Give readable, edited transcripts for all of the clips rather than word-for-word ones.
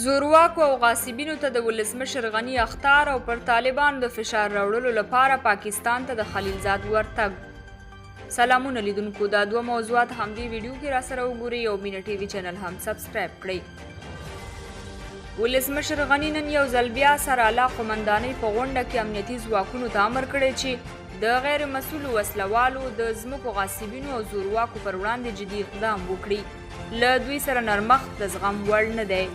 زورواکو او غاصبینو ته د ولسمشر غني اخطار او پر طالبانو د فشار راوړلو لپاره پاکستان ته د خلیلزاد ورتګ. سلامونه لیدونکو، دا دوه موضوعات همدې ویډیو کې راسره وګورئ او مینه ټي وي چینل هم سبسکرایب کړئ. ولسمشر غني نن یو ځل بیا سرعلا قومندانۍ په غونډه کې امنیتي ځواکونو ته امر کړی چې د غیر مسؤلو وسلوالو د ځمکو غاصبینو او زورواکو پر وړاندې جدي اقدام وکړي. له دوی سره نرمښت د زغم وړ نه دی.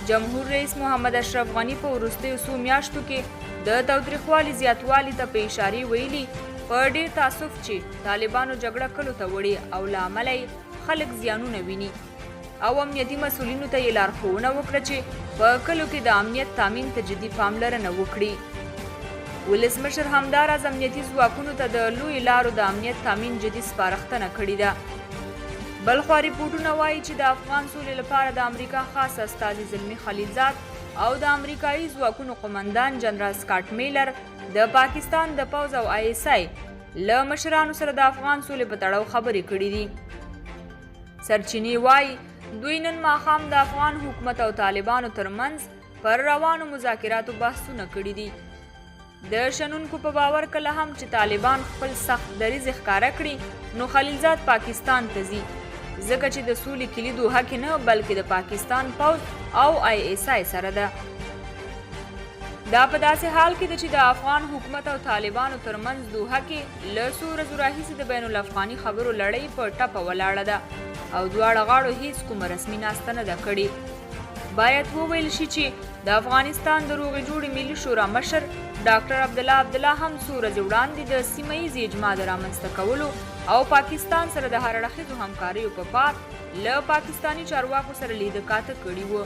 جمهور رئیس محمد اشرف غني په وروستیو څو میاشتو کې د تاوتریخوالي زیاتوالي ته په اشارې ویلي په ډېر تاسف چې طالبانو جګړه کلو ته وړي او له امله یې خلک زیانونه ویني او امنیتي مسؤلینو ته یې لارښوونه وکړه چې په کلو کې د امنیت تامین ته جدي پاملرنه وکړي. ولسمشر همداراز امنیتي ځواکونو ته د لویو لارو د امنیت تامین جدي سپارښتنه کړې ده. بلخوا ریپورټونه وایي چې د افغان سولې لپاره د امریکا خاص استازي زلمي خلیلزاد او د امریکایي ځواکونو قومندان جنرال سکاټ میلر د پاکستان د پوځ او آی اس آی له مشرانو سره د افغان سولې په تړاو خبرې کړې دي. سرچینې وایي دوی نن ماښام د افغان حکومت او طالبانو ترمنځ پر روانو مذاکراتو بحثونه کړي دي. د شنونکو په باور کله هم چې طالبان خپل سخت دریځ ښکاره کړي نو خلیلزاد پاکستان ته ځي، ځکه چې د سولې کلید دوحه کې نه بلکې د پاکستان پوځ او آی اس آی سره ده. دا په داسې حال کې ده چې د افغان حکومت او طالبانو ترمنځ دوحه کې له څو ورځو راهیسې د بین الافغاني خبرو لړۍ په ټپه ولاړه ده او دواړه غاړو هیڅ کومه رسمي ناسته نه ده کړې. باید وویل شي چې د افغانستان د روغې جوړې ملي شورا مشر ډاکټر عبدالله هم څو ورځې وړاندې د سیمه ییزې اجماع د رامنځته کولو او پاکستان سره د هر اړخیزو همکاریو په باب له پاکستاني چارواکو سره لیده کاته کړي وو.